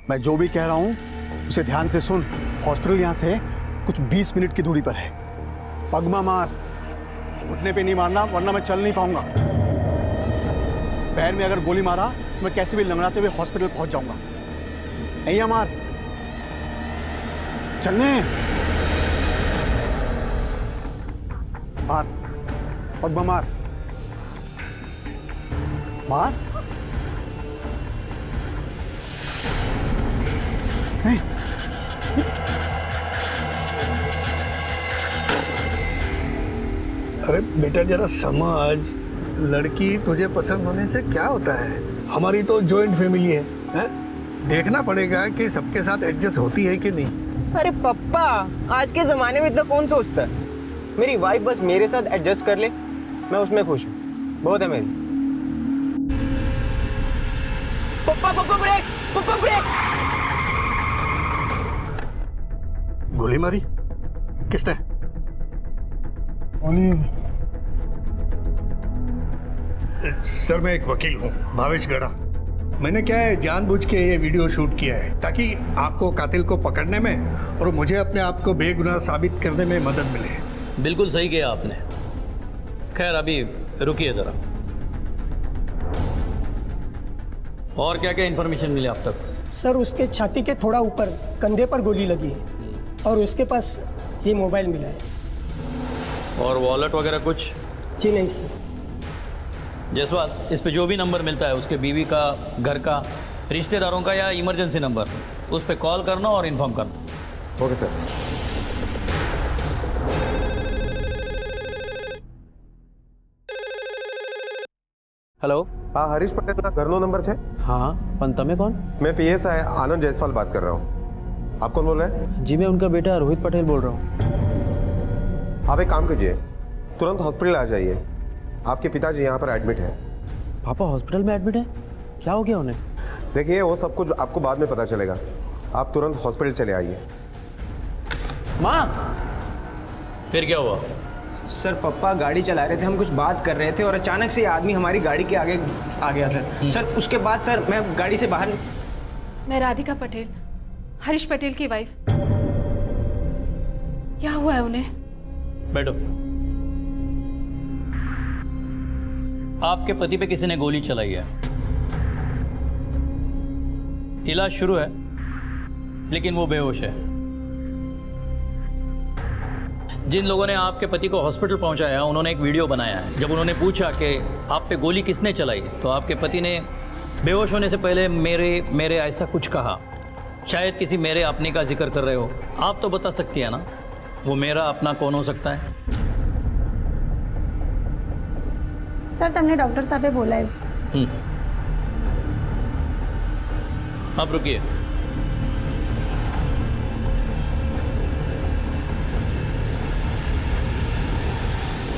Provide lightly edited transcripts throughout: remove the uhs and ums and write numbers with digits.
मैं जो भी कह रहा हूँ उसे ध्यान से सुन। हॉस्पिटल यहाँ से कुछ 20 मिनट की दूरी पर है। पगमा मार, घुटने पे नहीं मारना वरना मैं चल नहीं पाऊंगा। पैर में अगर गोली मारा तो मैं कैसे भी लंगड़ाते हुए हॉस्पिटल पहुंच जाऊंगा। नहीं मार, चलने मार, पगमा मार मार। नहीं अरे बेटा जरा समझ, लड़की तुझे पसंद होने से क्या होता है? हमारी तो जॉइंट फैमिली है? देखना पड़ेगा कि सबके साथ एडजस्ट होती है कि नहीं। अरे पप्पा, आज के जमाने में इतना कौन सोचता है? मेरी वाइफ बस मेरे साथ एडजस्ट कर ले, मैं उसमें खुश हूँ, बहुत है मेरी। पप्पा पप्पा ब्रेक, पप्पा ब्रेक। गोली मारी किसने? सर मैं एक वकील हूँ, भावेश गड़ा। मैंने क्या है जानबूझ के ये वीडियो शूट किया है ताकि आपको कातिल को पकड़ने में और मुझे अपने आप को बेगुनाह साबित करने में मदद मिले। बिल्कुल सही किया आपने। खैर अभी रुकिए ज़रा, और क्या क्या इन्फॉर्मेशन मिली आप तक? सर उसके छाती के थोड़ा ऊपर कंधे पर गोली लगी है और उसके पास ये मोबाइल मिला है। और वॉलेट वगैरह कुछ? जी नहीं सर। जयसवाल, इस पे जो भी नंबर मिलता है उसके बीवी का, घर का, रिश्तेदारों का या इमरजेंसी नंबर, उस पर कॉल करना और इन्फॉर्म करना। Okay sir. हेलो। हाँ हरीश पटेल का घर नो नंबर 6। हाँ पण તમે कौन? मैं पीएसआई आनंद जायसवाल बात कर रहा हूँ। आप कौन बोल रहे हैं? जी मैं उनका बेटा रोहित पटेल बोल रहा हूँ। आप एक काम कीजिए, तुरंत हॉस्पिटल आ जाइए। आपके पिताजी यहाँ पर एडमिट है। पापा हॉस्पिटल में एडमिट है? क्या हो गया उन्हें? देखिए वो सब कुछ आपको बाद में पता चलेगा, आप तुरंत हॉस्पिटल चले आइए। माँ, फिर क्या हुआ? सर पप्पा गाड़ी चला रहे थे, हम कुछ बात कर रहे थे और अचानक से ये आदमी हमारी गाड़ी के आगे आ गया सर। सर उसके बाद सर मैं गाड़ी से बाहर। मैं राधिका पटेल, हरीश पटेल की वाइफ। क्या हुआ है उन्हें? बैठो। आपके पति पे किसी ने गोली चलाई है, इलाज शुरू है लेकिन वो बेहोश है। जिन लोगों ने आपके पति को हॉस्पिटल पहुंचाया उन्होंने एक वीडियो बनाया है। जब उन्होंने पूछा कि आप पे गोली किसने चलाई तो आपके पति ने बेहोश होने से पहले मेरे ऐसा कुछ कहा। शायद किसी मेरे अपने का जिक्र कर रहे हो। आप तो बता सकती है ना वो मेरा अपना कौन हो सकता है? सर તમને ડોક્ટર સાહેબે બોલાયું। अब रुकिए।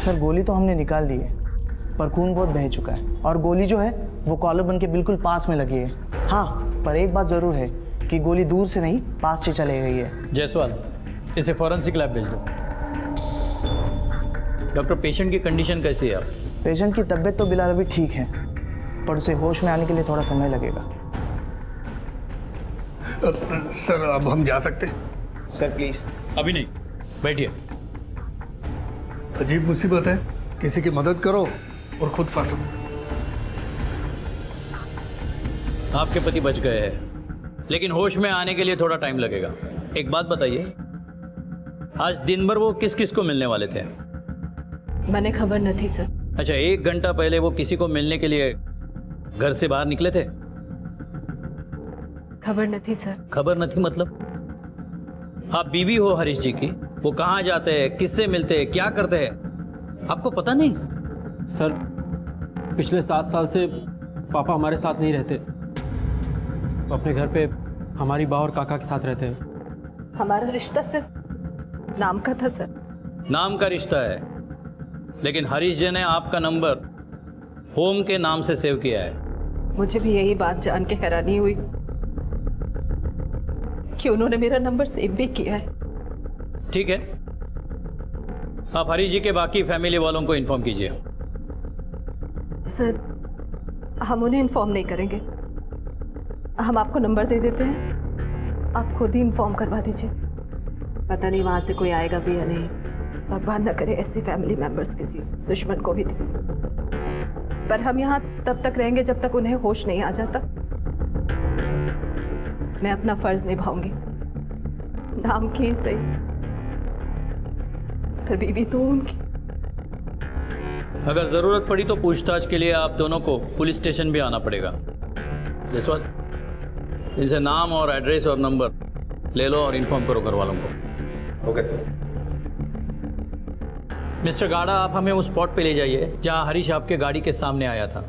सर गोली तो हमने निकाल दी है पर खून बहुत बह चुका है और गोली जो है वो कॉलर बन के बिल्कुल पास में लगी है। हाँ पर एक बात ज़रूर है कि गोली दूर से नहीं पास से चली गई है। जयसवाल, इसे फॉरेंसिक लैब भेज दो। डॉक्टर, पेशेंट की कंडीशन कैसी है? आप पेशेंट की तबीयत तो बिलाल अभी ठीक है पर उसे होश में आने के लिए थोड़ा समय लगेगा। सर अब हम जा सकते? Sir please. अभी नहीं, बैठिए। अजीब मुसीबत है, किसी की मदद करो और खुद फंसो। आपके पति बच गए हैं लेकिन होश में आने के लिए थोड़ा टाइम लगेगा। एक बात बताइए, आज दिन भर वो किस किस को मिलने वाले थे? મને ખબર નથી સર। अच्छा, 1 घंटा पहले वो किसी को मिलने के लिए घर से बाहर निकले थे? ખબર નથી સર। खबर नहीं मतलब? आप बीवी हो हरीश जी की, वो कहाँ जाते हैं, किससे मिलते हैं, क्या करते हैं, आपको पता नहीं? सर पिछले 7 साल से पापा हमारे साथ नहीं रहते। वो अपने घर पे हमारी माँ और काका के साथ रहते हैं। हमारा रिश्ता सिर्फ नाम का था सर। नाम का रिश्ता है लेकिन हरीश जी ने आपका नंबर होम के नाम से सेव किया है। मुझे भी यही बात जान के हैरानी हुई कि उन्होंने मेरा नंबर सेव भी किया है। ठीक है, आप हरीश जी के बाकी फैमिली वालों को इन्फॉर्म कीजिए। सर हम उन्हें इन्फॉर्म नहीं करेंगे, हम आपको नंबर दे देते हैं, आप खुद ही इन्फॉर्म करवा दीजिए। पता नहीं वहाँ से कोई आएगा भी या नहीं। भगवान न करे ऐसी फैमिली मेंबर्स किसी दुश्मन को भी दे। पर हम यहाँ तब तक रहेंगे जब तक उन्हें होश नहीं आ जाता। मैं अपना फर्ज निभाऊंगी, नाम की सही, पर बीवी तो उनकी। अगर ज़रूरत पड़ी तो पूछताछ के लिए आप दोनों को पुलिस स्टेशन भी आना पड़ेगा। जसवंत, इनसे नाम और एड्रेस और नंबर ले लो और इन्फॉर्म करो घर वालों को। Okay sir. मिस्टर गाड़ा, आप हमें उस स्पॉट पे ले जाइए जहां हरीश आपके गाड़ी के सामने आया था।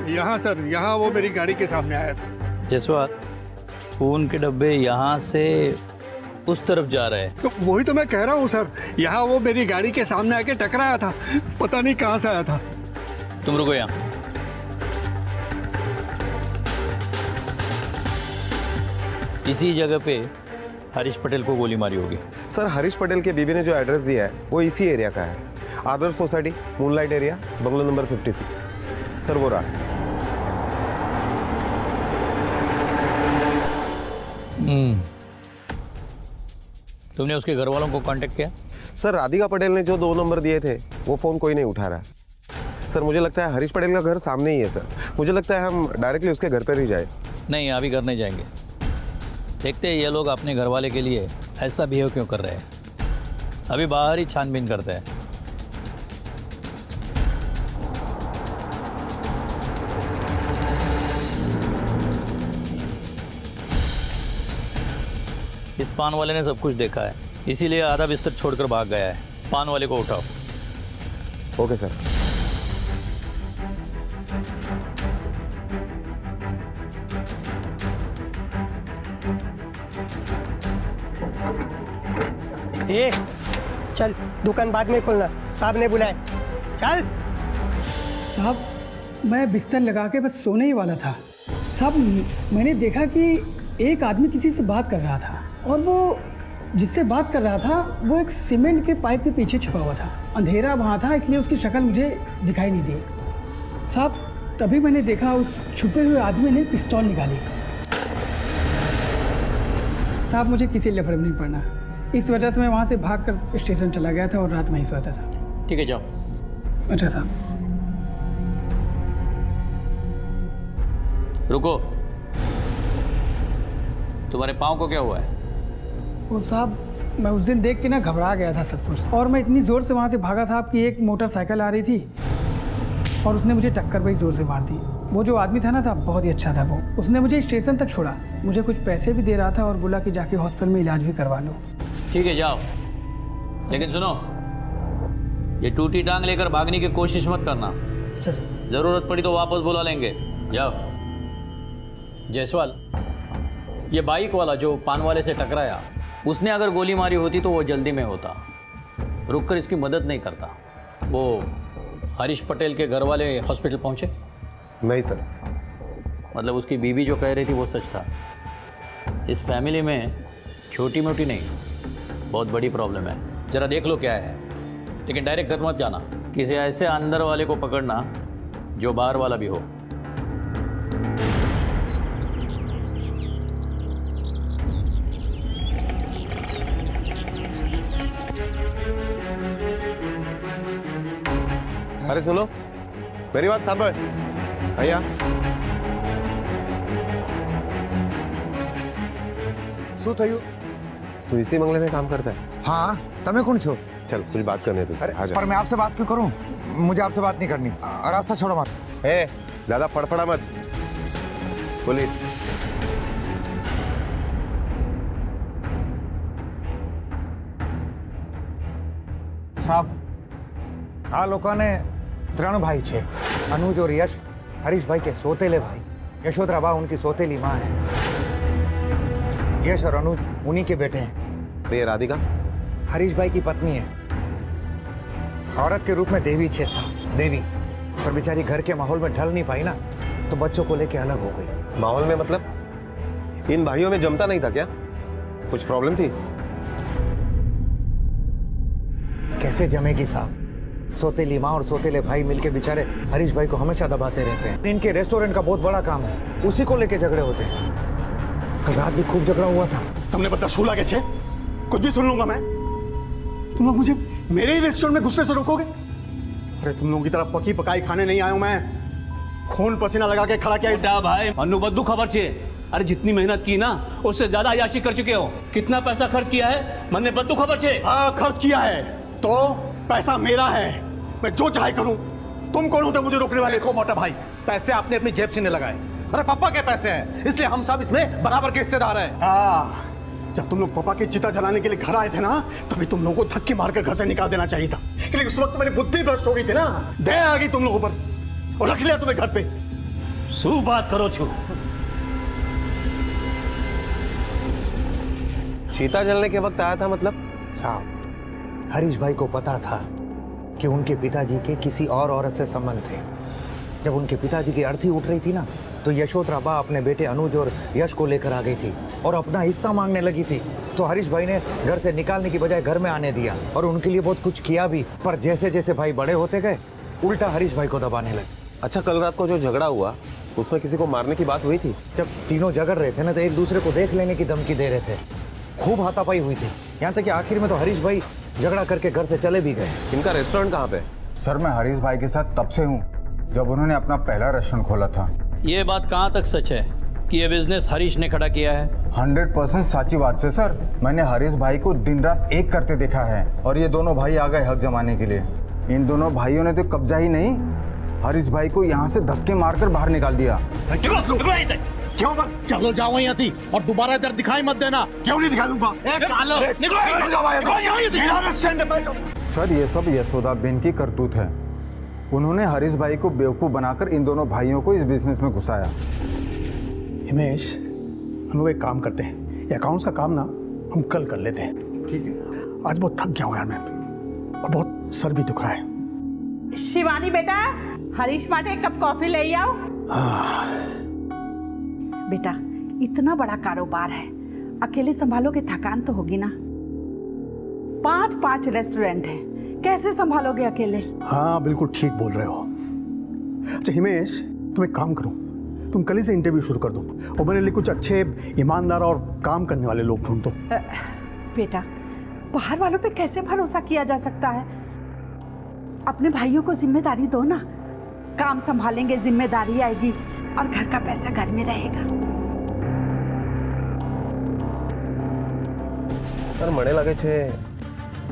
यहाँ सर, यहाँ वो मेरी गाड़ी के सामने आया था। जसवंत, खून के डब्बे यहाँ से उस तरफ जा रहे हैं। तो वही तो मैं कह रहा हूँ सर, यहाँ वो मेरी गाड़ी के सामने आके टकराया था, पता नहीं कहाँ से आया था। तुम रुको यहाँ। इसी जगह पे हरीश पटेल को गोली मारी होगी। सर हरीश पटेल के बीबी ने जो एड्रेस दिया है वो इसी एरिया का है, Adarsh society, moonlight area, bungalow number 56। Sir वो रहा। तुमने उसके घर वालों को कांटेक्ट किया? सर राधिका पटेल ने जो 2 नंबर दिए थे वो फ़ोन कोई नहीं उठा रहा। सर मुझे लगता है हरीश पटेल का घर सामने ही है सर। मुझे लगता है हम डायरेक्टली उसके घर पर ही जाए। नहीं, अभी घर नहीं जाएंगे। देखते हैं ये लोग अपने घर वाले के लिए ऐसा बिहेव क्यों कर रहे हैं। अभी बाहर ही छानबीन करते हैं। इस पान वाले ने सब कुछ देखा है, इसीलिए आधा बिस्तर छोड़कर भाग गया है। पान वाले को उठाओ। Okay sir. ए, चल दुकान बाद में खोलना, साहब ने बुलाया। चल। साहब, मैं बिस्तर लगा के बस सोने ही वाला था। साहब, मैंने देखा कि एक आदमी किसी से बात कर रहा था और वो जिससे बात कर रहा था वो एक सीमेंट के पाइप के पीछे छुपा हुआ था। अंधेरा वहाँ था इसलिए उसकी शक्ल मुझे दिखाई नहीं दी। साहब, तभी मैंने देखा उस छुपे हुए आदमी ने पिस्तौल निकाली। साहब, मुझे किसी लिए फर्क नहीं पड़ना, इस वजह से मैं वहाँ से भागकर स्टेशन चला गया था और रात में ही सोता था। ठीक है, जाओ। अच्छा साहब। रुको, तुम्हारे पाँव को क्या हुआ है? वो साहब, मैं उस दिन देख के ना घबरा गया था सब कुछ, और मैं इतनी ज़ोर से वहाँ से भागा साहब कि एक मोटरसाइकिल आ रही थी और उसने मुझे टक्कर बड़ी ज़ोर से मार दी। वो जो आदमी था ना साहब, बहुत ही अच्छा था वो। उसने मुझे स्टेशन तक छोड़ा, मुझे कुछ पैसे भी दे रहा था और बोला कि जाके हॉस्पिटल में इलाज भी करवा लो। ठीक है, जाओ, लेकिन सुनो, ये टूटी टांग लेकर भागने की कोशिश मत करना। अच्छा सर। ज़रूरत पड़ी तो वापस बुला लेंगे। जाओ। जायसवाल, ये बाइक वाला जो पान वाले से टकराया, उसने अगर गोली मारी होती तो वो जल्दी में होता, रुककर इसकी मदद नहीं करता। वो हरीश पटेल के घर वाले हॉस्पिटल पहुंचे? नहीं सर। मतलब उसकी बीवी जो कह रही थी वो सच था। इस फैमिली में छोटी मोटी नहीं, बहुत बड़ी प्रॉब्लम है। ज़रा देख लो क्या है, लेकिन डायरेक्ट घर मत जाना। किसी ऐसे अंदर वाले को पकड़ना जो बाहर वाला भी हो। अरे सुनो, मेरी बात सामने भैया। શું થયું? तू इसी बंगले में काम करता है? हाँ, તમે કોણ છો? चल कुछ बात करनी है तुझसे, आ जा। पर मैं आपसे बात क्यों करूं? मुझे आपसे बात नहीं करनी। रास्ता छोड़ो मत। ए, ज्यादा फड़फड़ा मत। पुलिस। સાહેબ, આ લોકોને 3 ભાઈ છે, अनुज और यश, हरीश भाई के सौतेले भाई। यशोधरा बा उनकी सौतेली माँ है। यश और अनुज उन्हीं के बेटे हैं। ये राधिका हरीश भाई की पत्नी है। औरत के रूप में देवी छे साहब, देवी। पर बेचारी घर के माहौल में ढल नहीं पाई ना, तो बच्चों को लेके अलग हो गई। माहौल में मतलब? इन भाइयों में जमता नहीं था क्या? कुछ प्रॉब्लम थी? कैसे जमेगी साहब? सौतेली माँ और सौतेले भाई मिलके बेचारे हरीश भाई को हमेशा दबाते रहते हैं। इनके रेस्टोरेंट का बहुत बड़ा काम है, उसी को लेके झगड़े होते हैं। कल रात भी खूब झगड़ा हुआ था। तुमने पता शूला के छे कुछ भी सुन लूंगा मैं। तुम लोग मुझे मेरे ही रेस्टोरेंट में गुस्से से रोकोगे? अरे तुम लोगों की तरह पकी पकाई खाने नहीं आया हूं मैं। खून पसीना लगा के खड़ा किया इस भाई मनु बद्दू खबर चाहिए। अरे जितनी मेहनत की ना उससे ज्यादा अय्याशी कर चुके हो। कितना पैसा खर्च किया है मन्ने बद्दू खबर चाहिए। हाँ खर्च किया है तो पैसा मेरा है, मैं जो चाहे करूं। तुम कौन होते मुझे रोकने वाले? देखो मोटा भाई, पैसे आपने अपनी जेब से नहीं लगाए। अरे पापा के पैसे हैं, इसलिए हम सब इसमें बराबर के हिस्सेदार हैं। हाँ, जब तुम लोग पापा की चिता जलाने के लिए घर आए थे ना, तभी तुम लोगों को धक्के मारकर घर से निकाल देना चाहिए था। लेकिन उस वक्त मेरी बुद्धि भ्रष्ट हो गई थी ना, दया आ गई तुम लोगों पर और रख लिया तुम्हें घर पे। सू बात करो छू। चीता जलने के वक्त आया था मतलब? साहब, हरीश भाई को पता था कि उनके पिताजी के किसी और औरत से संबंध थे। जब उनके पिताजी की अर्थी उठ रही थी ना, तो यशोधरा बा अपने बेटे अनुज और यश को लेकर आ गई थी और अपना हिस्सा मांगने लगी थी। तो हरीश भाई ने घर से निकालने की बजाय घर में आने दिया और उनके लिए बहुत कुछ किया भी। पर जैसे जैसे भाई बड़े होते गए, उल्टा हरीश भाई को दबाने लगे। अच्छा, कल रात को जो झगड़ा हुआ उसमें किसी को मारने की बात हुई थी? जब तीनों झगड़ रहे थे ना, तो एक दूसरे को देख लेने की धमकी दे रहे थे। खूब हाथापाई हुई थी, यहाँ तक कि आखिर में तो हरीश भाई झगड़ा करके घर से चले भी गए। इनका रेस्टोरेंट कहाँ पे? सर मैं हरीश भाई के साथ तब से हूँ जब उन्होंने अपना पहला रेस्टोरेंट खोला था। ये बात कहाँ तक सच है कि ये बिजनेस हरीश ने खड़ा किया है? 100% सच्ची बात से सर। मैंने हरीश भाई को दिन रात एक करते देखा है और ये दोनों भाई आ गए हक जमाने के लिए। इन दोनों भाइयों ने तो कब्जा ही नहीं, हरीश भाई को यहाँ से धक्के मारकर बाहर निकाल दिया। क्यों? चलो जाओ यहाँ थी और दोबारा इधर दिखाई मत देना। क्यों नहीं दिखा दूंगा? सर ये सब यशोदा बेन की करतूत है। उन्होंने हरीश भाई को बेवकूफ बनाकर इन दोनों भाइयों को इस बिजनेस में घुसाया। हिमेश, हम लोग एक काम करते हैं, ये अकाउंट्स का काम ना हम कल कर लेते हैं। ठीक है। आज बहुत थक गया हूँ यार मैं, और बहुत सर भी दुख रहा है। शिवानी बेटा, हरीश माटे एक कप कॉफी ले आओ। बेटा, इतना बड़ा कारोबार है, अकेले संभालोगे थकान तो होगी ना। 5 रेस्टोरेंट हैं, कैसे संभालोगे अकेले? हाँ बिल्कुल ठीक बोल रहे हो। अच्छा हिमेश, तुम एक काम करो, तुम कल ही से इंटरव्यू शुरू कर दो और मेरे लिए कुछ अच्छे ईमानदार और काम करने वाले लोग ढूंढ दो। बेटा, बाहर वालों पे कैसे भरोसा किया जा सकता है? अपने भाइयों को जिम्मेदारी दो ना, काम संभालेंगे, जिम्मेदारी आएगी और घर का पैसा घर में रहेगा। सर मने लगे छे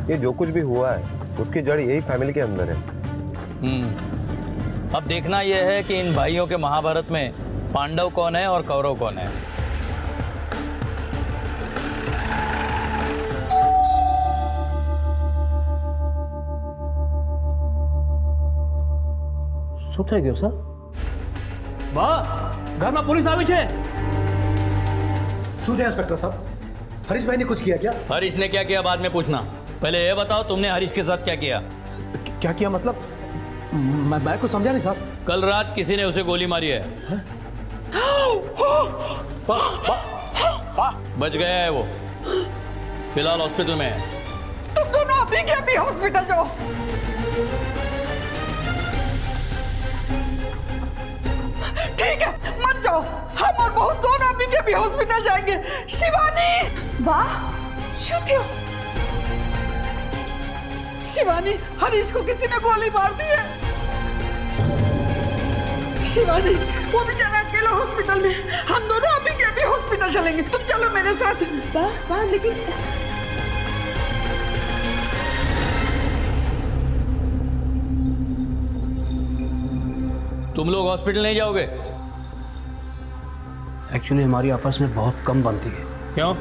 ये जो कुछ भी हुआ है उसकी जड़ यही फैमिली के अंदर है। अब देखना यह है कि इन भाइयों के महाभारत में पांडव कौन है और कौरव कौन है। શું થઈ ગયો સર? વાહ, ઘરમાં પોલીસ આવી છે। શું થયા इंस्पेक्टर साहब? हरीश भाई ने कुछ किया क्या? हरीश ने क्या किया बाद में पूछना, पहले ये बताओ तुमने हरीश के साथ क्या किया? क्या किया मतलब? मैं कुछ समझा नहीं साहब। कल रात किसी ने उसे गोली मारी है। बच गया है वो, फिलहाल हॉस्पिटल में है। तुम दोनों अभी के अभी हॉस्पिटल जाओ। ठीक है, मत जाओ, हम और बहू दोनों अभी के अभी हॉस्पिटल जाएंगे। शिवानी! वाह, शुद्ध हो। शिवानी, हरीश को किसी ने गोली मार दी है। शिवानी, वो बेचारा अकेला हॉस्पिटल में, हम दोनों अभी के अभी हॉस्पिटल चलेंगे। तुम चलो मेरे साथ। वाह, लेकिन तुम लोग हॉस्पिटल नहीं जाओगे? एक्चुअली हमारी आपस में बहुत कम बनती है। क्यों?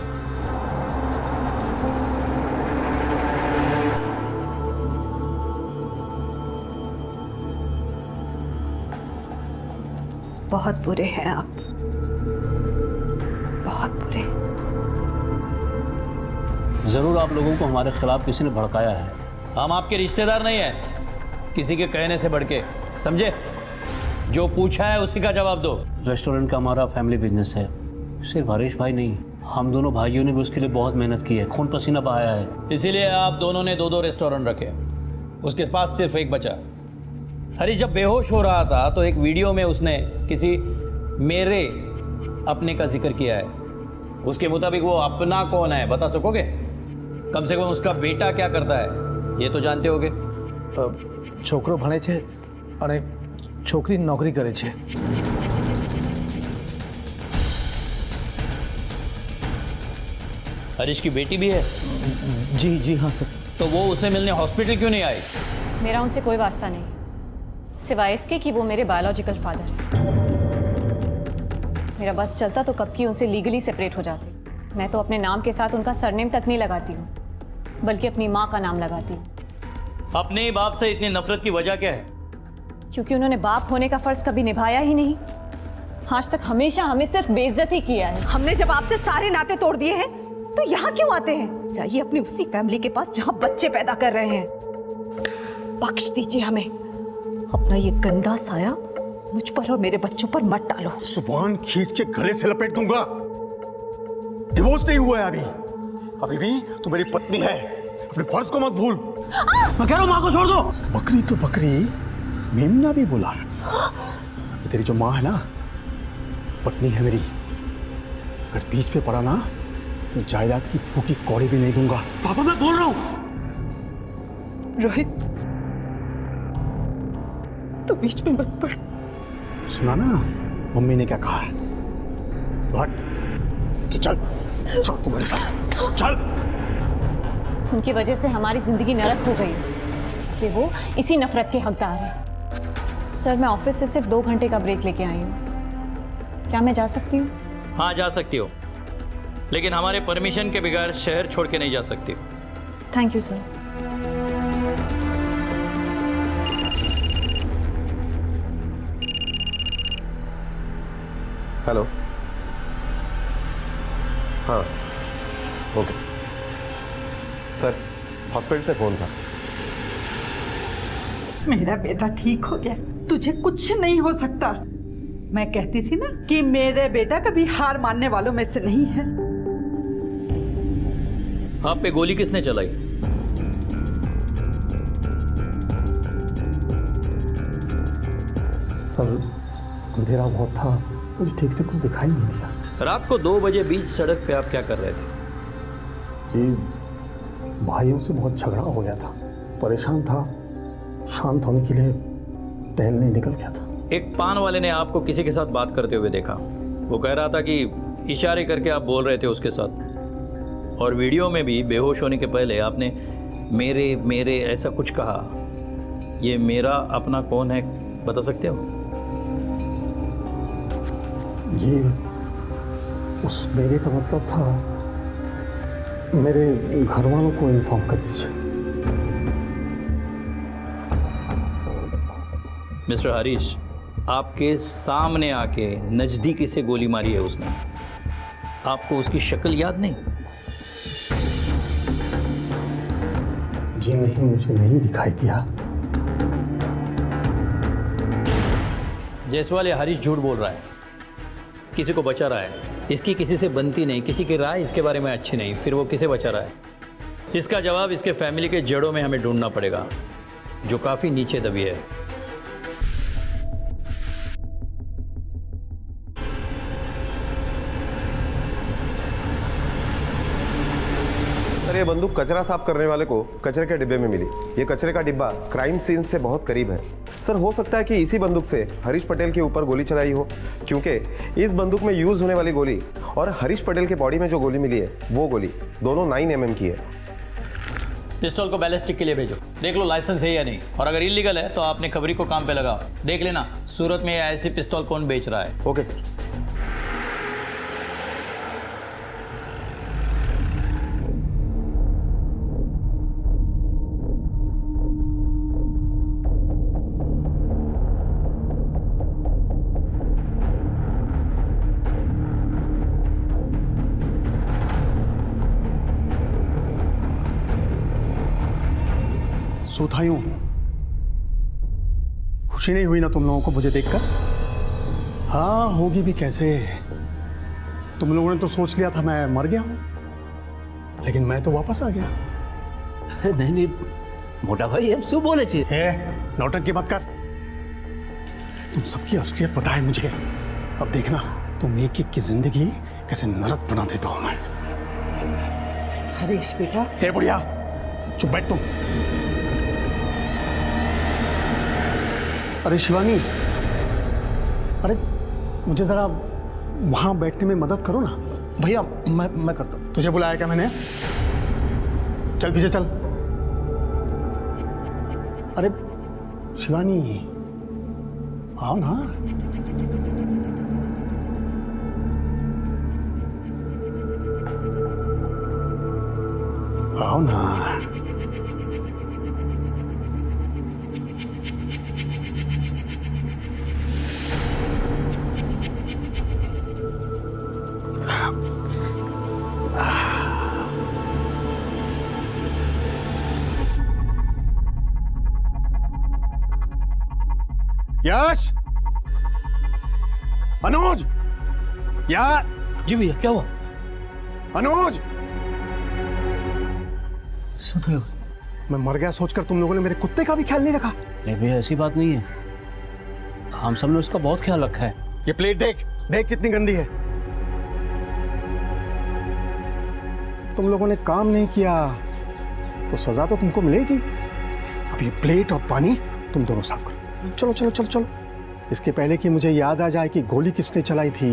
बहुत बुरे हैं आप, बहुत बुरे। जरूर आप लोगों को हमारे खिलाफ किसी ने भड़काया है। हम आपके रिश्तेदार नहीं है, किसी के कहने से बढ़ के, समझे? जो पूछा है उसी का जवाब दो। रेस्टोरेंट का हमारा फैमिली बिजनेस है, सिर्फ हरीश भाई नहीं, हम दोनों भाइयों ने भी उसके लिए बहुत मेहनत की है, खून पसीना बहाया है। इसीलिए आप दोनों ने 2-2 रेस्टोरेंट रखे। उसके पास सिर्फ एक बचा। हरीश जब बेहोश हो रहा था तो एक वीडियो में उसने किसी मेरे अपने का जिक्र किया है। उसके मुताबिक वो अपना कौन है बता सकोगे? कम से कम उसका बेटा क्या करता है ये तो जानते होगे। છોકરો ભણે છે અને છોકરી નોકરી કરે છે। हरीश की बेटी भी है? जी हाँ सर। तो वो उसे मिलने हॉस्पिटल क्यों नहीं आई? मेरा उनसे कोई वास्ता नहीं, सिवाय इसके कि वो मेरे बायोलॉजिकल फादर हैं। मेरा बस चलता तो कब की उनसे लीगली सेपरेट हो जाती। मैं तो अपने नाम के साथ उनका सरनेम तक नहीं लगाती हूँ, बल्कि अपनी माँ का नाम लगाती हूँ। अपने बाप से इतनी नफरत की वजह क्या है? क्योंकि उन्होंने बाप होने का फर्ज कभी निभाया ही नहीं। आज तक हमेशा हमें सिर्फ बेइज्जत ही किया है। हमने जब आपसे सारे नाते तोड़ दिए हैं तो यहाँ क्यों आते हैं? जाइए अपनी उसी फैमिली के पास जहाँ बच्चे पैदा कर रहे हैं। बख्श दीजिए हमें, अपना ये गंदा साया मुझ पर और मेरे बच्चों पर मत डालो। जुबान खींच के गले से लपेट दूंगा। डिवोर्स नहीं हुआ है अभी भी तू मेरी पत्नी है, अपने फर्ज को मत भूल। मैं कह रहा हूँ माँ को छोड़ दो। बकरी तो बकरी, मेमना भी बोला। ये तेरी जो माँ है ना, पत्नी है मेरी। अगर बीच पे पड़ा ना तो जायदाद की फूकी कौड़ी भी नहीं दूंगा। पापा मैं बोल रहा हूँ। रोहित तू बीच में मत पड़। सुना ना मम्मी ने क्या कहा है? तो हट, तो चल तू मेरे साथ चल। उनकी वजह से हमारी जिंदगी नरक हो गई, इसलिए वो इसी नफरत के हकदार है। सर मैं ऑफिस से सिर्फ 2 घंटे का ब्रेक लेके आई हूँ, क्या मैं जा सकती हूँ? हाँ जा सकती हो, लेकिन हमारे परमिशन के बगैर शहर छोड़ के नहीं जा सकती। Thank you sir. हेलो। हाँ ओके सर, हॉस्पिटल से फ़ोन था। मेरा बेटा ठीक हो गया, तुझे कुछ नहीं हो सकता। मैं कहती थी ना कि मेरे बेटा कभी हार मानने वालों में से नहीं है। आप पे गोली किसने चलाई? सर अंधेरा बहुत था, मुझे ठीक से कुछ दिखाई नहीं दिया। रात को 2 बजे बीच सड़क पे आप क्या कर रहे थे? जी भाइयों से बहुत झगड़ा हो गया था, परेशान था, शांत होने के लिए टहलने निकल गया था। एक पान वाले ने आपको किसी के साथ बात करते हुए देखा। वो कह रहा था कि इशारे करके आप बोल रहे थे उसके साथ, और वीडियो में भी बेहोश होने के पहले आपने मेरे मेरे ऐसा कुछ कहा। ये मेरा अपना कौन है बता सकते हो? जी उस मेरे का मतलब था मेरे घर वालों को इन्फॉर्म कर दीजिए। मिस्टर हरीश, आपके सामने आके नज़दीकी से गोली मारी है उसने। आपको उसकी शक्ल याद नहीं? जी नहीं, मुझे नहीं दिखाई दिया। जयसवाल या हरीश झूठ बोल रहा है, किसी को बचा रहा है। इसकी किसी से बनती नहीं, किसी की राय इसके बारे में अच्छी नहीं, फिर वो किसे बचा रहा है? इसका जवाब इसके फैमिली के जड़ों में हमें ढूंढना पड़ेगा, जो काफ़ी नीचे दबी है। सर ये बंदूक कचरा साफ करने वाले को कचरे के डिब्बे में मिली। ये कचरे का डिब्बा क्राइम सीन से बहुत करीब है। सर हो सकता है कि इसी बंदूक से हरीश पटेल के ऊपर गोली चलाई हो, क्योंकि इस बंदूक में यूज होने वाली गोली और हरीश पटेल के बॉडी में जो गोली मिली है वो गोली दोनों 9 mm की है। पिस्तौल को बैलिस्टिक के लिए भेजो, देख लो लाइसेंस है या नहीं, और अगर इलीगल है तो आपने खबरी को काम पे लगाओ। देख लेना सूरत में ऐसी पिस्तौल कौन बेच रहा है। Okay sir. सोता यूं खुशी नहीं हुई ना तुम लोगों को मुझे देखकर? हाँ होगी भी कैसे, तुम लोगों ने तो सोच लिया था मैं मर गया हूं, लेकिन मैं तो वापस आ गया। नहीं मोटा भाई अब શું બોલે છે? नौटंकी मत कर। तुम सबकी असलियत पता है मुझे। अब देखना तुम एक एक की जिंदगी कैसे नरक बना देता हूं मैं। हरीश बेटा। हे बुढ़िया चुप बैठ तुम। अरे शिवानी, अरे मुझे जरा वहां बैठने में मदद करो ना। भैया मैं करता हूँ। तुझे बुलाया क्या मैंने? चल पीछे चल। अरे शिवानी आओ ना। आओ ना। यश, अनुज, यार। जी भैया क्या हुआ? अनुज, सुनो, मैं मर गया सोचकर तुम लोगों ने मेरे कुत्ते का भी ख्याल नहीं रखा। नहीं भैया ऐसी बात नहीं है, हम सब ने उसका बहुत ख्याल रखा है। ये प्लेट देख, देख कितनी गंदी है। तुम लोगों ने काम नहीं किया तो सजा तो तुमको मिलेगी। अब ये प्लेट और पानी तुम दोनों साफ करो। चलो चलो चलो चलो, इसके पहले कि मुझे याद आ जाए कि गोली किसने चलाई थी।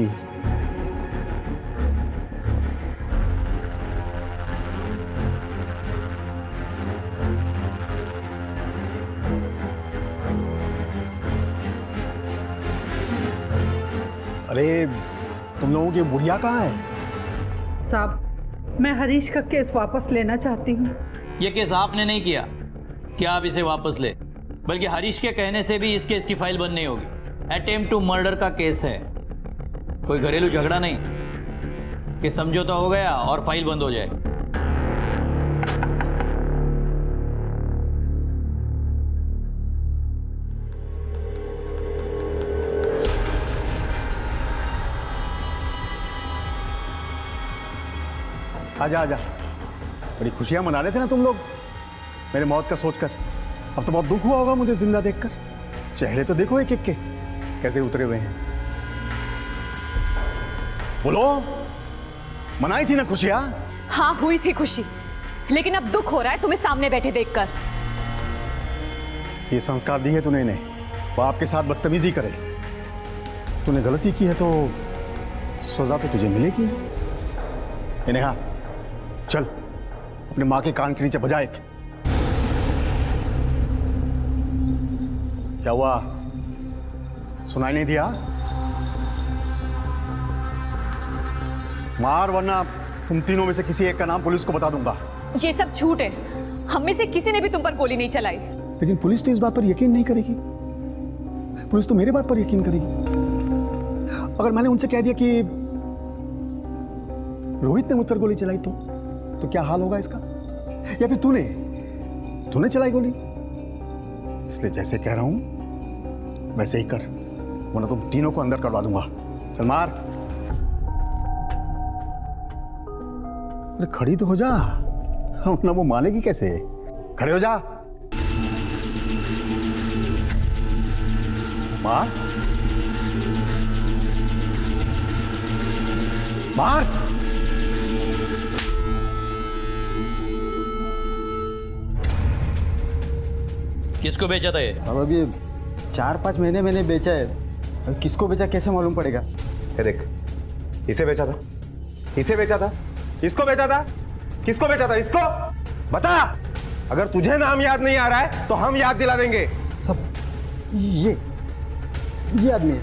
अरे तुम लोगों की बुढ़िया कहाँ है? साहब मैं हरीश का केस वापस लेना चाहती हूँ। ये केस आपने नहीं किया कि आप इसे वापस ले, बल्कि हरीश के कहने से भी इस केस की फाइल बंद नहीं होगी। अटेम्प्ट टू मर्डर का केस है, कोई घरेलू झगड़ा नहीं कि समझौता हो गया और फाइल बंद हो जाए। आजा आजा, बड़ी खुशियां मना रहे थे ना तुम लोग मेरे मौत का सोचकर। अब तो बहुत दुख हुआ होगा मुझे जिंदा देखकर। चेहरे तो देखो एक एक के कैसे उतरे हुए हैं। बोलो, मनाई थी ना खुशियां? हाँ हुई थी खुशी, लेकिन अब दुख हो रहा है तुम्हें सामने बैठे देखकर। ये संस्कार दी है तूने इन्हें, वो आपके साथ बदतमीजी करे। तूने गलती की है तो सजा तो तुझे मिलेगी। इन्हें हाँ, चल अपने माँ के कान के नीचे बजा एक। क्या हुआ, सुनाई नहीं दिया? मार वरना तुम तीनों में से किसी एक का नाम पुलिस को बता दूंगा। ये सब झूठ है, हम में से किसी ने भी तुम पर गोली नहीं चलाई। लेकिन पुलिस तो इस बात पर यकीन नहीं करेगी। पुलिस तो मेरे बात पर यकीन करेगी। अगर मैंने उनसे कह दिया कि रोहित ने मुझ पर गोली चलाई तो क्या हाल होगा इसका? या फिर तूने चलाई गोली? इसलिए जैसे कह रहा हूं वैसे ही कर, वरना तुम तीनों को अंदर करवा दूंगा। चल मार। अरे खड़ी तो हो जा, ना वो मानेगी कैसे? खड़े हो जा, मार मार। किसको बेचा था ये? अब ये 4-5 महीने मैंने बेचा है। अब किसको बेचा कैसे मालूम पड़ेगा? ये देख, इसे बेचा था, इसे बेचा था, इसको बेचा था, किसको बेचा था? इसको बता। अगर तुझे नाम याद नहीं आ रहा है तो हम याद दिला देंगे। सब ये आदमी है।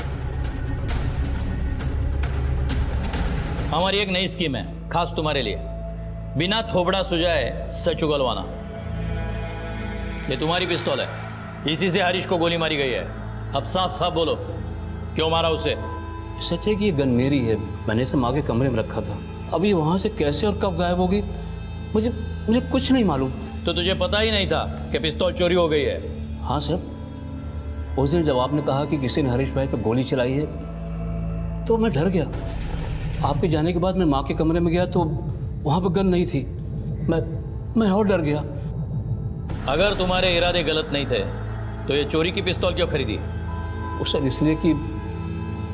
हमारी एक नई स्कीम है खास तुम्हारे लिए, बिना थोबड़ा सुझाए सच उगलवाना। ये तुम्हारी पिस्तौल है, इसी से हरीश को गोली मारी गई है। अब साफ साफ बोलो, क्यों मारा उसे? सच है कि ये गन मेरी है, मैंने इसे माँ के कमरे में रखा था। अब ये वहाँ से कैसे और कब गायब होगी मुझे कुछ नहीं मालूम। तो तुझे पता ही नहीं था कि पिस्तौल चोरी हो गई है? हाँ सर, उस दिन जब आपने कहा कि किसी ने हरीश भाई पर गोली चलाई है तो मैं डर गया। आपके जाने के बाद मैं माँ के कमरे में गया तो वहाँ पर गन नहीं थी। मैं और डर गया। अगर तुम्हारे इरादे गलत नहीं थे तो ये चोरी की पिस्तौल क्यों खरीदी? वो सर इसलिए कि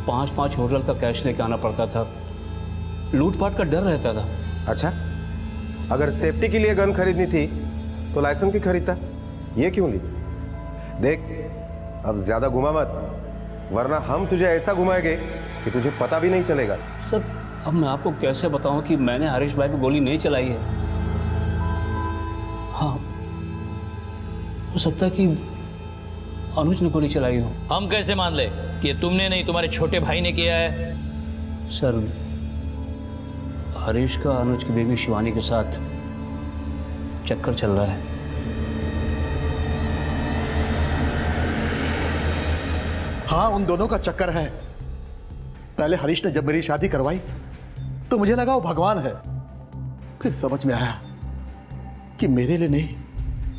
5-5 होटल का कैश लेके आना पड़ता था, लूटपाट का डर रहता था। अच्छा, अगर सेफ्टी के लिए गन खरीदनी थी तो लाइसेंस की खरीदता, ये क्यों ली? देख, अब ज्यादा घुमा मत, वरना हम तुझे ऐसा घुमाएंगे कि तुझे पता भी नहीं चलेगा। सर अब मैं आपको कैसे बताऊं कि मैंने हरीश भाई पे गोली नहीं चलाई है। हाँ, हो सकता है कि अनुज ने गोली चलाई हो। हम कैसे मान ले कि ये तुमने नहीं तुम्हारे छोटे भाई ने किया है? सर हरीश का अनुज की बेबी शिवानी के साथ चक्कर चल रहा है। हाँ, उन दोनों का चक्कर है। पहले हरीश ने जब मेरी शादी करवाई तो मुझे लगा वो भगवान है, फिर समझ में आया कि मेरे लिए नहीं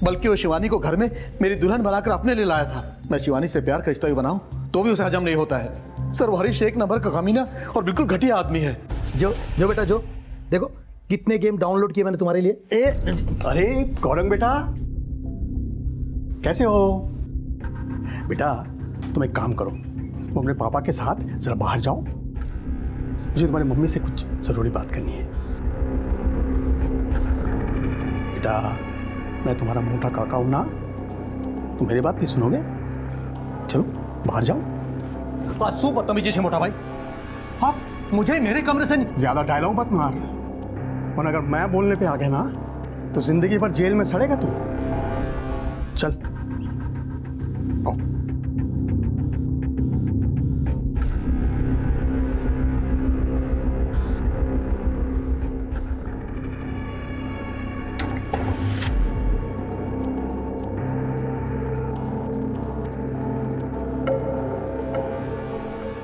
बल्कि वो शिवानी को घर में मेरी दुल्हन बनाकर अपने लिए लाया था। मैं शिवानी से प्यार का रिश्ता भी बनाऊं तो भी उसे हजम नहीं होता है। सर वो हरीश एक नंबर का कमीना और बिल्कुल घटिया आदमी है। जो जो बेटा जो देखो कितने गेम डाउनलोड किए मैंने तुम्हारे लिए। अरे गौरंग बेटा, कैसे हो बेटा? तुम एक काम करो, तुम अपने पापा के साथ जरा बाहर जाओ, मुझे तुम्हारी मम्मी से कुछ जरूरी बात करनी है। बेटा, मैं तुम्हारा मोटा काका हूं ना, तुम मेरी बात नहीं सुनोगे? चलो बाहर जाओ। आज सो बदतमीजी से मोटा भाई, आप मुझे मेरे कमरे से नहीं। ज्यादा डायलॉग मत मार, वरना अगर मैं बोलने पे आ गया ना तो जिंदगी भर जेल में सड़ेगा तू। चल आओ।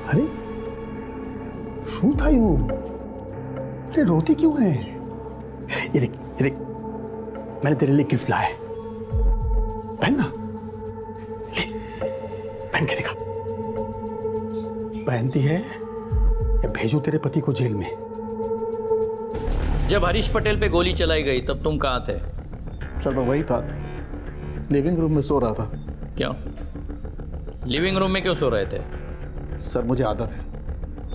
अरे शू था यू? अरे रोती क्यों है? ये देख, ये देख, मैंने तेरे लिए गिफ्ट लाया है, पहन ना, ले पहन के दिखा। पहनती है या भेजू तेरे पति को जेल में? जब हरीश पटेल पे गोली चलाई गई तब तुम कहाँ थे? सर मैं वही था, लिविंग रूम में सो रहा था। क्यों लिविंग रूम में क्यों सो रहे थे? सर मुझे आदत है,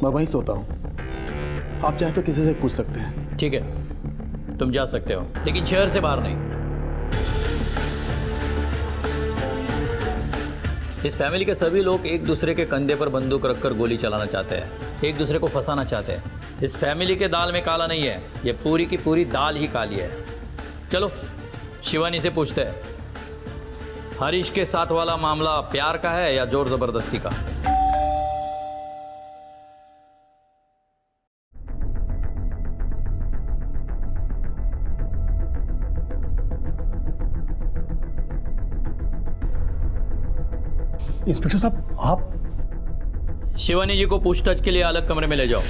मैं वहीं सोता हूँ। आप चाहे तो किसी से पूछ सकते हैं। ठीक है, तुम जा सकते हो, लेकिन शहर से बाहर नहीं। इस फैमिली के सभी लोग एक दूसरे के कंधे पर बंदूक रखकर गोली चलाना चाहते हैं, एक दूसरे को फंसाना चाहते हैं। इस फैमिली के दाल में काला नहीं है, ये पूरी की पूरी दाल ही काली है। चलो शिवानी से पूछते हैं, हरीश के साथ वाला मामला प्यार का है या जोर जबरदस्ती का? इंस्पेक्टर साहब, आप शिवानी जी को पूछताछ के लिए अलग कमरे में ले जाओ।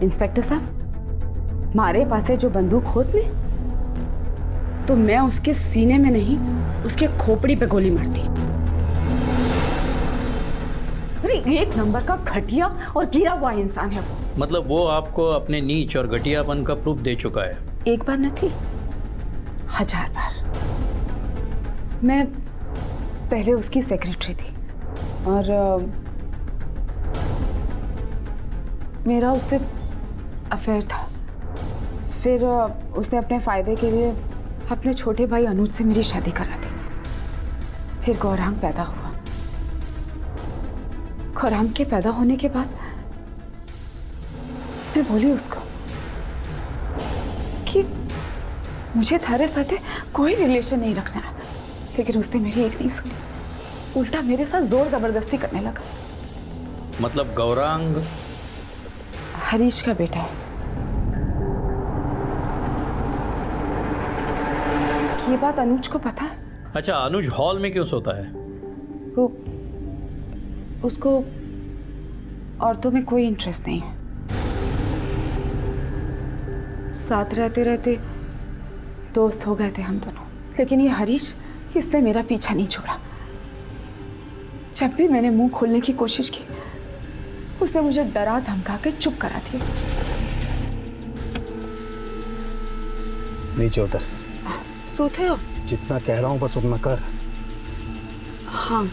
इंस्पेक्टर साहब, मारे पासे जो बंदूक होत ने तो मैं उसके सीने में नहीं उसके खोपड़ी पे गोली मारती। अरे एक नंबर का घटिया और गिरा हुआ इंसान है वो। मतलब वो आपको अपने नीच और घटियापन का प्रूफ दे चुका है। एक बार न थी, 1000 बार। मैं पहले उसकी सेक्रेटरी थी और मेरा उससे अफेयर था। फिर उसने अपने फ़ायदे के लिए अपने छोटे भाई अनुज से मेरी शादी करा दी। फिर गौरांग पैदा हुआ। गौरांग के पैदा होने के बाद मैं बोली उसको कि मुझे थारे साथे कोई रिलेशन नहीं रखना है, लेकिन उसने मेरी एक नहीं सुनी, उल्टा मेरे साथ जोर जबरदस्ती करने लगा। मतलब गौरांग हरीश का बेटा है। ये बात अनुज को पता है। अच्छा, अनुज हॉल में क्यों सोता है? वो उसको औरतों में कोई इंटरेस्ट नहीं है। साथ रहते रहते दोस्त हो गए थे हम दोनों, लेकिन ये हरीश, इसने मेरा पीछा नहीं छोड़ा। जब भी मैंने मुंह खोलने की कोशिश की, उसने मुझे डरा धमका के चुप करा दिया। नीचे उतर। सोते हो? जितना कह रहा हूं बस उतना कर। हाँ।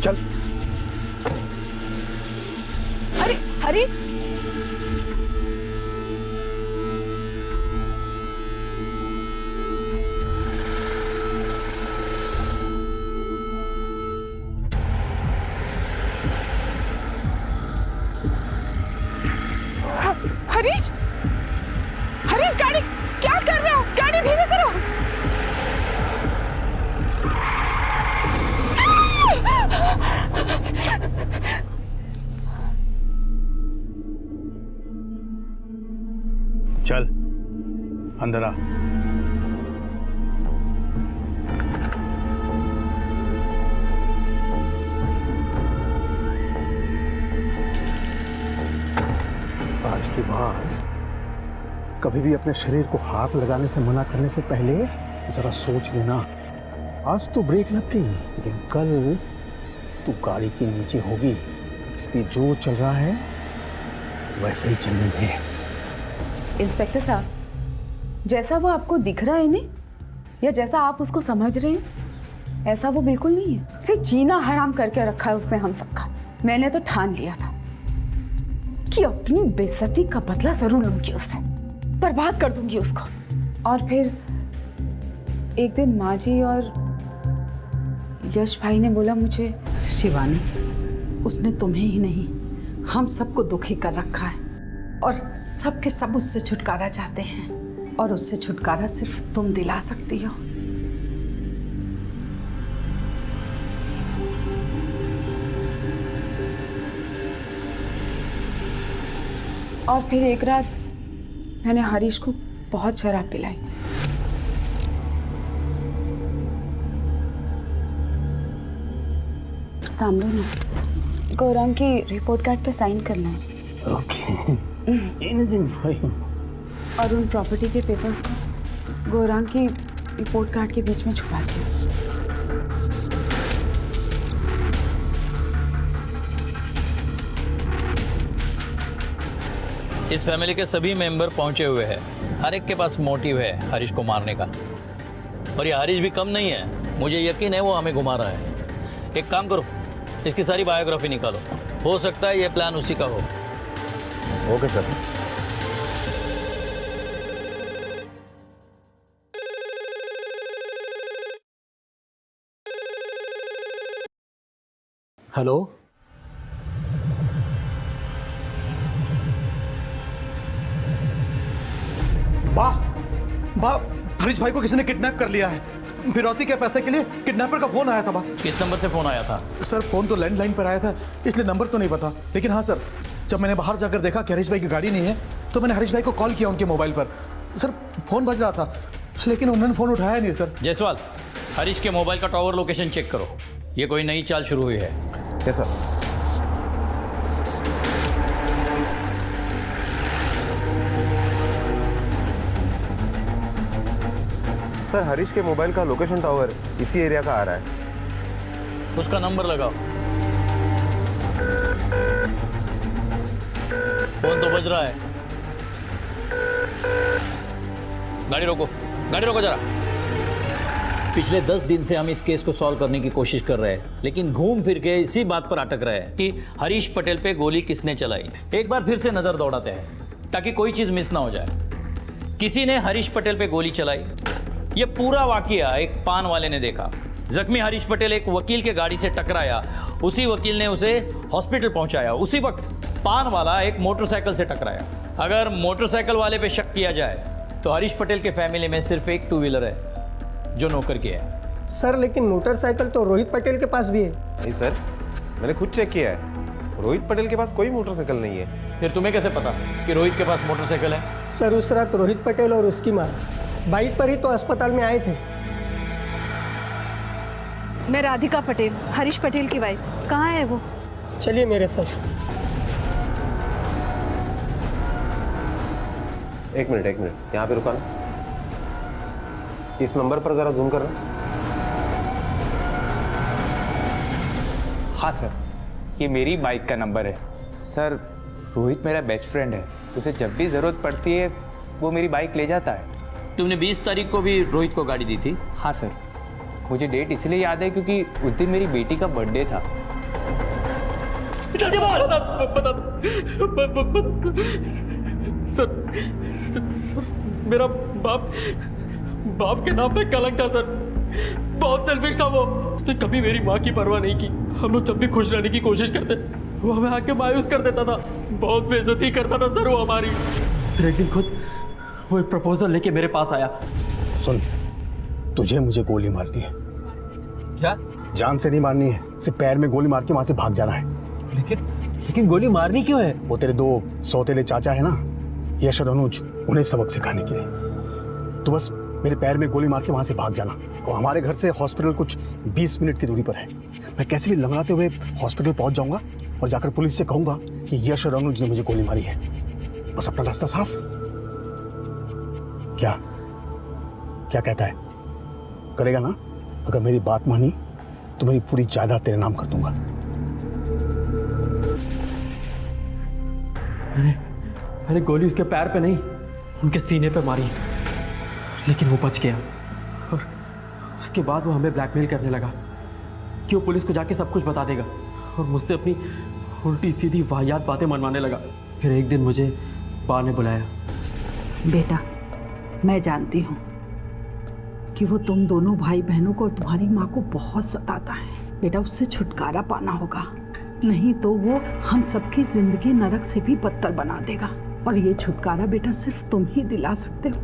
चल। अरे हरीश, हरीश, हरीश गाड़ी क्या कर रहे हो? गाड़ी धीरे करो। चल अंदर आ। आज के बाद कभी भी अपने शरीर को हाथ लगाने से मना करने से पहले जरा सोच लेना। आज तो ब्रेक लग गई, लेकिन कल तू गाड़ी के नीचे होगी, इसलिए जो चल रहा है वैसे ही चलने दे। इंस्पेक्टर साहब, जैसा वो आपको दिख रहा है नहीं, या जैसा आप उसको समझ रहे हैं, ऐसा वो बिल्कुल नहीं है। अरे जीना हराम करके रखा है उसने हम सबका। मैंने तो ठान लिया था कि अपनी बेइज्जती का बदला जरूर लूंगी उससे, बर्बाद कर दूंगी उसको। और फिर एक दिन माँ जी और यश भाई ने बोला मुझे, शिवानी, उसने तुम्हें ही नहीं हम सबको दुखी कर रखा है और सब के सब उससे छुटकारा चाहते हैं, और उससे छुटकारा सिर्फ तुम दिला सकती हो। और फिर एक रात मैंने हरीश को बहुत शराब पिलाई। सामने ना गौरांग की रिपोर्ट कार्ड पे साइन करना है। ओके। Anything fine. और उन प्रॉपर्टी के पेपर्स को गौरांग की रिपोर्ट कार्ड के बीच में छुपा दिया। इस फैमिली के सभी मेंबर पहुंचे हुए हैं। हर एक के पास मोटिव है हरीश को मारने का, और ये हरीश भी कम नहीं है। मुझे यकीन है वो हमें घुमा रहा है। एक काम करो, इसकी सारी बायोग्राफी निकालो, हो सकता है ये प्लान उसी का हो। Okay sir. हेलो, बा हरीश भाई को किसी ने किडनैप कर लिया है। फिरौती के पैसे के लिए किडनैपर का फोन आया था। बा किस नंबर से फोन आया था? सर फोन तो लैंडलाइन पर आया था, इसलिए नंबर तो नहीं पता। लेकिन हाँ सर, जब मैंने बाहर जाकर देखा कि हरीश भाई की गाड़ी नहीं है, तो मैंने हरीश भाई को कॉल किया उनके मोबाइल पर। सर फोन बज रहा था, लेकिन उन्होंने फोन उठाया नहीं। सर जायसवाल, हरीश के मोबाइल का टावर लोकेशन चेक करो। ये कोई नई चाल शुरू हुई है। Yes sir. सर हरीश के मोबाइल का लोकेशन टावर इसी एरिया का आ रहा है। उसका नंबर लगाओ। फोन तो बज रहा है। गाड़ी रोको, गाड़ी रोको जरा। पिछले 10 दिन से हम इस केस को सॉल्व करने की कोशिश कर रहे हैं, लेकिन घूम फिर के इसी बात पर अटक रहे हैं कि हरीश पटेल पे गोली किसने चलाई। एक बार फिर से नजर दौड़ाते हैं ताकि कोई चीज मिस ना हो जाए। किसी ने हरीश पटेल पे गोली चलाई। ये पूरा वाकया एक पान वाले ने देखा। जख्मी हरीश पटेल एक वकील के गाड़ी से टकराया, उसी वकील ने उसे हॉस्पिटल पहुंचाया। उसी वक्त पान वाला एक मोटरसाइकिल से टकराया। अगर मोटरसाइकिल वाले पे शक किया जाए तो हरीश पटेल के फैमिली में सिर्फ एक 2 व्हीलर है जो नौकर की है। सर लेकिन मोटरसाइकिल तो रोहित पटेल के पास भी है। नहीं सर, मैंने खुद चेक किया है, रोहित पटेल के पास कोई मोटरसाइकिल नहीं है। फिर तुम्हें कैसे पता कि रोहित के पास मोटरसाइकिल है? सर उस रात रोहित पटेल और उसकी माँ बाइक पर ही तो अस्पताल में आए थे। मैं राधिका पटेल, हरीश पटेल की वाइफ। कहाँ है वो? चलिए मेरे साथ। एक मिनट, यहाँ पे रुका ना। इस नंबर पर जरा जूम करना। हाँ सर, ये मेरी बाइक का नंबर है। सर रोहित मेरा बेस्ट फ्रेंड है, उसे जब भी ज़रूरत पड़ती है वो मेरी बाइक ले जाता है। तुमने 20 तारीख को भी रोहित को गाड़ी दी थी? हाँ सर, मुझे डेट इसलिए याद है क्योंकि उस दिन मेरी बेटी का बर्थडे था। सर मेरा बाप के नाम पे कलंक था सर। बहुत सेल्फिश था वो। उसने कभी मेरी माँ की परवाह नहीं की। हम लोग जब भी खुश रहने की कोशिश करते वो हमें आके मायूस कर देता था। बहुत बेइज्जती करता था सर वो हमारी। फिर एक दिन खुद वो एक प्रपोजल लेके मेरे पास आया। सुन, तुझे मुझे गोली मारनी है। क्या? जान से नहीं मारनी है, सिर्फ पैर में गोली मार के वहां से भाग जाना है। लेकिन गोली मारनी क्यों है? वो तेरे 2 सौतेले चाचा है ना, यश और अनुज, उन्हें सबक सिखाने के लिए। तो बस मेरे पैर में गोली मार के वहां से भाग जाना। और हमारे घर से हॉस्पिटल कुछ 20 मिनट की दूरी पर है। मैं कैसे भी लंगड़ाते हुए हॉस्पिटल पहुंच जाऊंगा और जाकर पुलिस से कहूंगा कि यश और अनुज ने मुझे गोली मारी है। बस अपना रास्ता साफ। क्या क्या कहता है, करेगा ना? अगर मेरी बात मानी तो मेरी पूरी जायदाद तेरे नाम कर दूंगा। मैंने गोली उसके पैर पे नहीं, उनके सीने पे मारी, लेकिन वो बच गया। और उसके बाद वो हमें ब्लैकमेल करने लगा कि वो पुलिस को जाके सब कुछ बता देगा और मुझसे अपनी उल्टी सीधी वाहियात बातें मनवाने लगा। फिर एक दिन मुझे बा ने बुलाया। बेटा, मैं जानती हूँ कि वो तुम दोनों भाई बहनों को और तुम्हारी माँ को बहुत सताता है। बेटा, उससे छुटकारा पाना होगा, नहीं तो वो हम सबकी जिंदगी नरक से भी बदतर बना देगा। और ये छुटकारा बेटा सिर्फ तुम ही दिला सकते हो।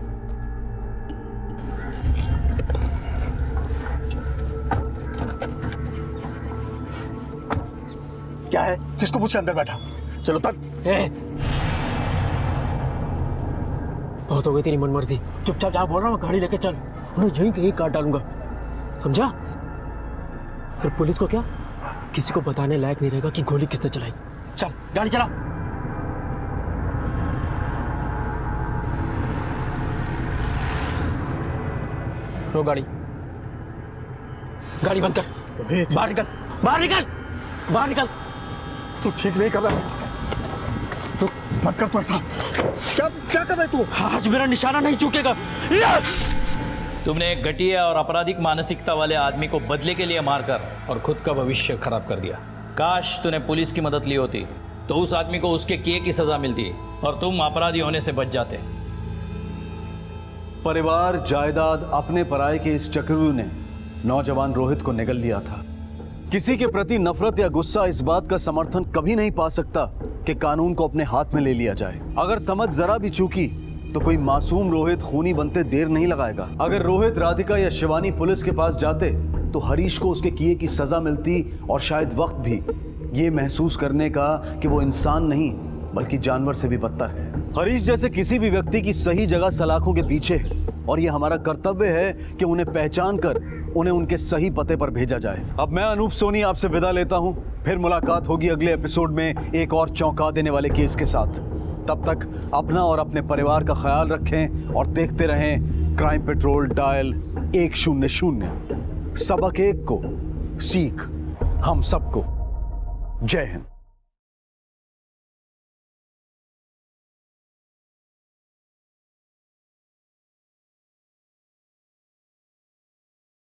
क्या है? किसको पूछ के अंदर बैठा? चलो तक। बहुत हो गई तेरी मनमर्जी। चुपचाप जहाँ बोल रहा हूँ गाड़ी लेके चल, उन्हें यहीं कहीं काट डालूंगा, समझा? फिर पुलिस को क्या किसी को बताने लायक नहीं रहेगा कि गोली किसने चलाई। चल गाड़ी चला। रो गाड़ी, गाड़ी बंद कर। बाहर निकल, बाहर निकल, बाहर निकल। तू ठीक नहीं कर रहा। तो मत कर तू ऐसा। क्या कर रहा है तू? आज मेरा निशाना नहीं चूकेगा। तुमने एक घटिया और आपराधिक मानसिकता वाले आदमी को बदले के लिए मारकर और खुद का भविष्य खराब कर दिया। काश तूने पुलिस की मदद ली होती तो उस आदमी को उसके किए की सजा मिलती और तुम अपराधी होने से बच जाते। परिवार, जायदाद, अपने पराये के इस चक्रव्यूह ने नौजवान रोहित को निगल लिया था। किसी के प्रति नफरत या गुस्सा इस बात का समर्थन कभी नहीं पा सकता कि कानून को अपने हाथ में ले लिया जाए। अगर समझ जरा भी चूकी तो कोई मासूम रोहित खूनी बनते देर नहीं लगाएगा। अगर रोहित, राधिका या शिवानी पुलिस के पास जाते तो हरीश को उसके किए की सजा मिलती और शायद वक्त भी ये महसूस करने का कि वो इंसान नहीं बल्कि जानवर से भी बदतर है। हरीश जैसे किसी भी व्यक्ति की सही जगह सलाखों के पीछे है और ये हमारा कर्तव्य है कि उन्हें पहचान कर उन्हें उनके सही पते पर भेजा जाए। अब मैं अनूप सोनी आपसे विदा लेता हूं। फिर मुलाकात होगी अगले एपिसोड में एक और चौंका देने वाले केस के साथ। तब तक अपना और अपने परिवार का ख्याल रखें और देखते रहें क्राइम पेट्रोल डायल 100। सबक एक को, सीख हम सबको। जय हिंद।